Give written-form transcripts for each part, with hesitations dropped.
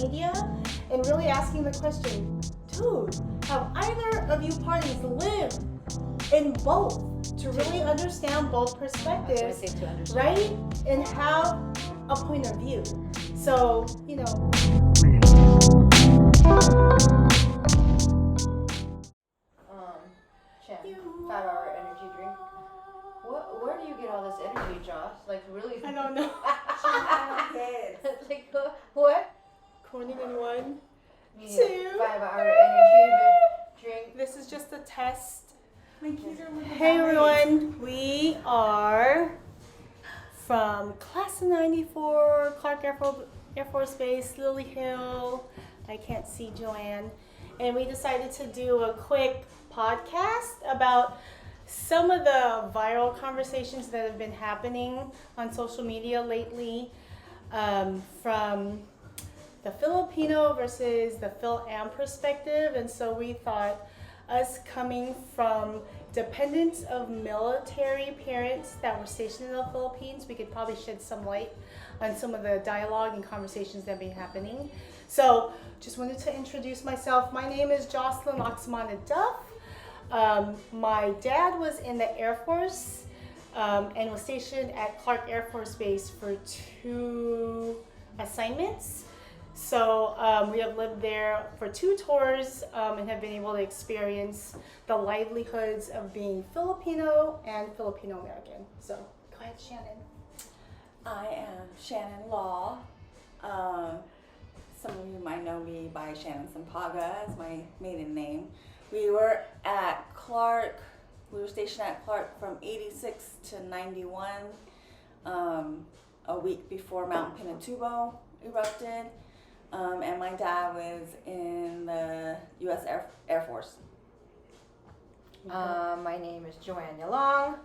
media and really asking the question, dude, have either of you parties lived in both to really understand both perspectives, right? And have a point of view. So, you know. 5-hour energy drink. Where do you get all this energy, Josh? Like really? I don't know. Like what? Corning in 1, 2. 5-hour energy drink. This is just a test. Hey everyone, we are from Class of 94, Clark Air Force Base, Lily Hill. I can't see Joanne. And we decided to do a quick podcast about some of the viral conversations that have been happening on social media lately, from the Filipino versus the Phil-Am perspective. And so we thought, us coming from dependents of military parents that were stationed in the Philippines, we could probably shed some light on some of the dialogue and conversations that have been happening. So just wanted to introduce myself. My name is Jocelyn Oxmana Duff. My dad was in the Air Force and was stationed at Clark Air Force Base for 2 assignments. So we have lived there for 2 tours and have been able to experience the livelihoods of being Filipino and Filipino-American. So go ahead, Shannon. I am Shannon Law. Some of you might know me by Shannon Sampaga as my maiden name. We were at Clark. We were stationed at Clark from 86 to 91, a week before Mount Pinatubo erupted. And my dad was in the U.S. Air Force. My name is Joanne Yalong.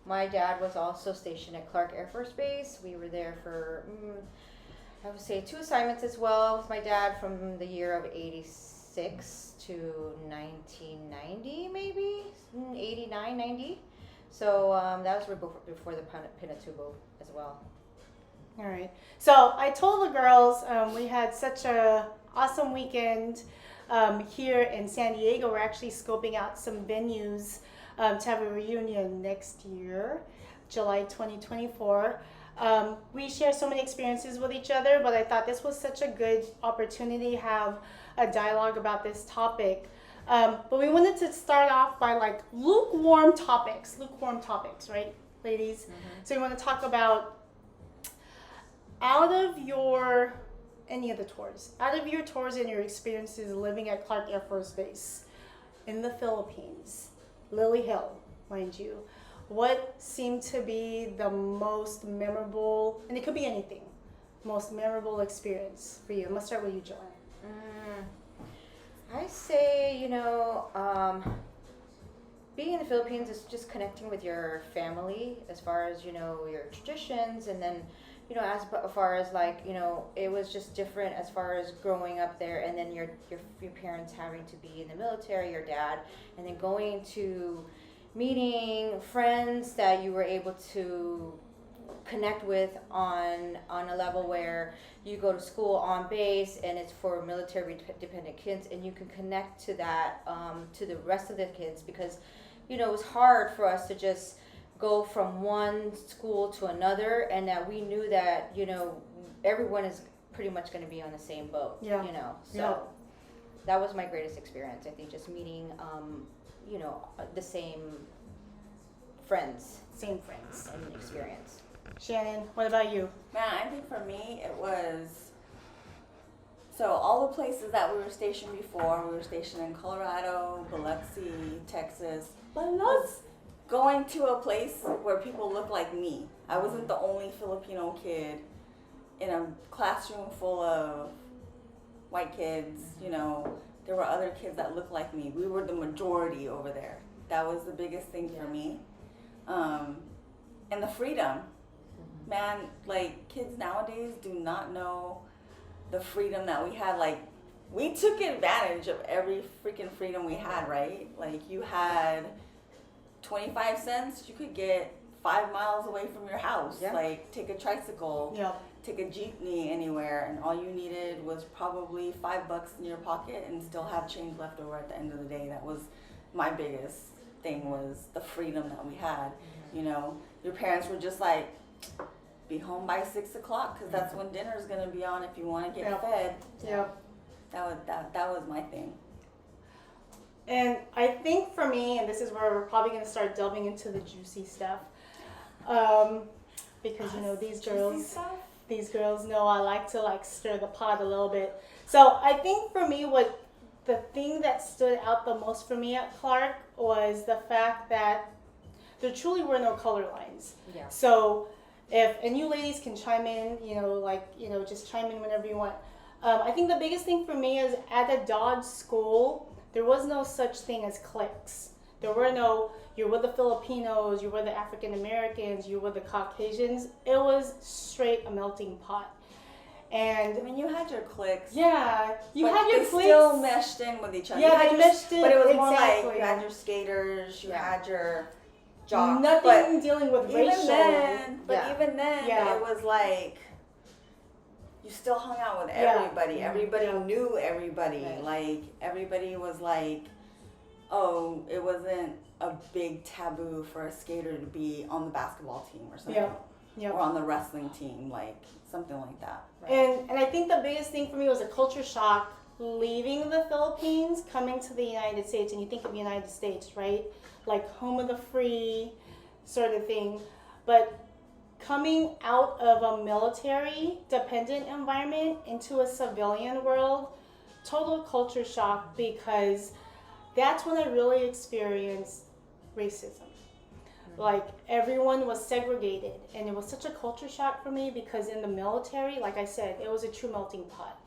My dad was also stationed at Clark Air Force Base. We were there for, I would say, 2 assignments as well with my dad from the year of 86 to 1990, maybe 89, 90. So that was before the Pinatubo as well. All right. So I told the girls we had such a awesome weekend here in San Diego. We're actually scoping out some venues to have a reunion next year, July 2024. We share so many experiences with each other, but I thought this was such a good opportunity to have a dialogue about this topic. But we wanted to start off by like lukewarm topics, right, ladies? Mm-hmm. So we want to talk about out of your tours and your experiences living at Clark Air Force Base in the Philippines, Lily Hill, mind you, what seemed to be the most memorable, and it could be anything, most memorable experience for you? I'm gonna start with you, Joanne. I say, being in the Philippines is just connecting with your family as far as, your traditions, and then, as far as like, it was just different as far as growing up there, and then your parents having to be in the military, your dad, and then going to meeting friends that you were able to connect with on a level where you go to school on base and it's for military dependent kids, and you can connect to that to the rest of the kids, because it was hard for us to just go from one school to another, and that we knew that everyone is pretty much going to be on the same boat. So that was my greatest experience, I think, just meeting the same friends and experience. Shannon, what about you? Man, I think for me it was, so all the places that we were stationed before, we were stationed in Colorado, Biloxi, Texas. Going to a place where people look like me. I wasn't the only Filipino kid in a classroom full of white kids. There were other kids that looked like me. We were the majority over there. That was the biggest thing for me. And the freedom. Man, like, kids nowadays do not know the freedom that we had. Like, we took advantage of every freaking freedom we had, right? Like, you had 25 cents, you could get 5 miles away from your house. Yeah. Like, take a tricycle. Yeah. take a jeepney anywhere, and all you needed was probably $5 in your pocket and still have change left over at the end of the day. That was my biggest thing, was the freedom that we had. You know, your parents were just like, be home by 6 o'clock because that's when dinner is going to be on if you want to get fed. That was my thing. And I think for me, and this is where we're probably going to start delving into the juicy stuff, because you know these girls know I like to like stir the pot a little bit. So I think for me, what the thing that stood out the most for me at Clark was the fact that there truly were no color lines. Yeah. So and you ladies can chime in, just chime in whenever you want. I think the biggest thing for me is at a Dodge school, there was no such thing as cliques. There were no, you're with the Filipinos, you're with the African Americans, you're with the Caucasians. It was straight a melting pot. And I mean, you had your cliques. Yeah, you but had your they cliques. still meshed in with each other. Yeah, they meshed in. But it was more exactly. like you had your skaters, you had your jocks. Nothing dealing with racial. Even then, it was like you still hung out with everybody. Yeah. Everybody knew everybody. Right. Like everybody was like, oh, it wasn't a big taboo for a skater to be on the basketball team or something. Yeah. Or on the wrestling team, like something like that. Right. And I think the biggest thing for me was a culture shock leaving the Philippines, coming to the United States, and you think of the United States, right? Like home of the free sort of thing. But coming out of a military dependent environment into a civilian world, total culture shock, because that's when I really experienced racism. Like everyone was segregated, and it was such a culture shock for me because in the military, like I said, it was a true melting pot.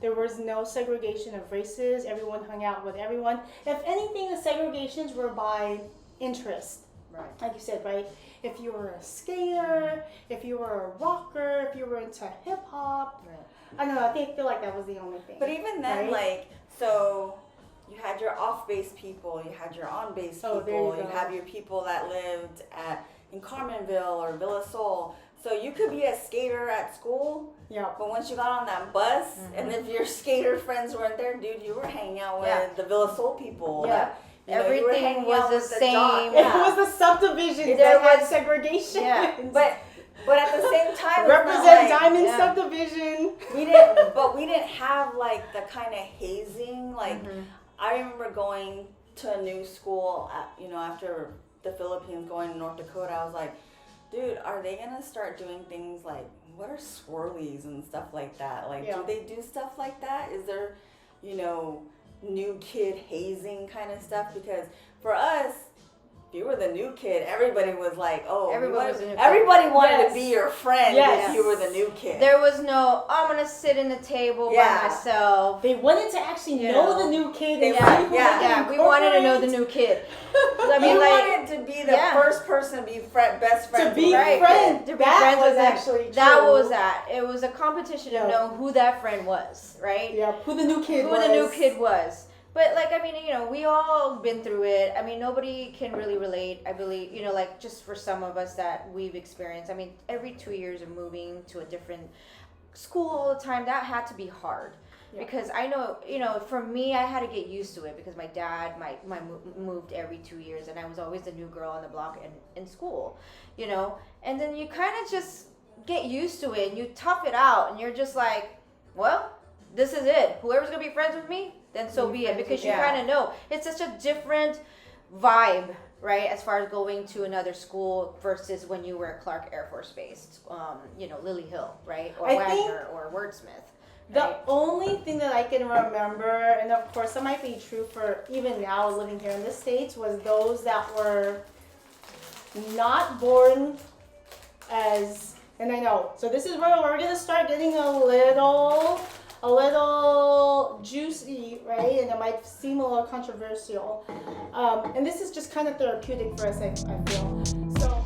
There was no segregation of races. Everyone hung out with everyone. If anything, the segregations were by interest. Right. Like you said, right? If you were a skater, if you were a rocker, if you were into hip hop. Right. I don't know, I feel like that was the only thing. But even then, right? so you had your off-base people, you had your on-base people, you have your people that lived in Carmenville or Villa Sol. So you could be a skater at school, but once you got on that bus, and if your skater friends weren't there, dude, you were hanging out with the Villa Sol people. Yeah. Everything was the same. It was the subdivision that had segregation. Yeah. But at the same time, represent Diamond subdivision. We didn't have like the kind of hazing. Like I remember going to a new school after the Philippines, going to North Dakota. I was like, dude, are they gonna start doing things like, what are swirlies and stuff like that? Like, do they do stuff like that? Is there, new kid hazing kind of stuff? Because for us, if you were the new kid, everybody was like, oh, everybody wanted to be your friend if you were the new kid. There was no, I'm going to sit in the table by myself. They wanted to actually know the new kid. We wanted to know the new kid. I mean, wanted to be the first person to be best friend. To be friends. To be friends was actually true. That was that. It was a competition to know who that friend was, right? Yeah, who the new kid was. But, we all been through it. I mean, nobody can really relate, I believe, just for some of us that we've experienced. I mean, every 2 years of moving to a different school all the time, that had to be hard. Yeah. Because I know, for me, I had to get used to it because my dad moved every 2 years, and I was always the new girl on the block in school, And then you kind of just get used to it, and you tough it out, and you're just like, well, this is it. Whoever's going to be friends with me, then so be it, because you kind of know it's such a different vibe, right, as far as going to another school versus when you were at Clark Air Force Base, Lily Hill, right, or Wagner or Wordsmith. The only thing that I can remember, and of course that might be true for even now living here in the States, was those that were not born as, and I know, so this is where we're going to start getting a little juicy, right? And it might seem a little controversial. And this is just kind of therapeutic for us, I feel. So.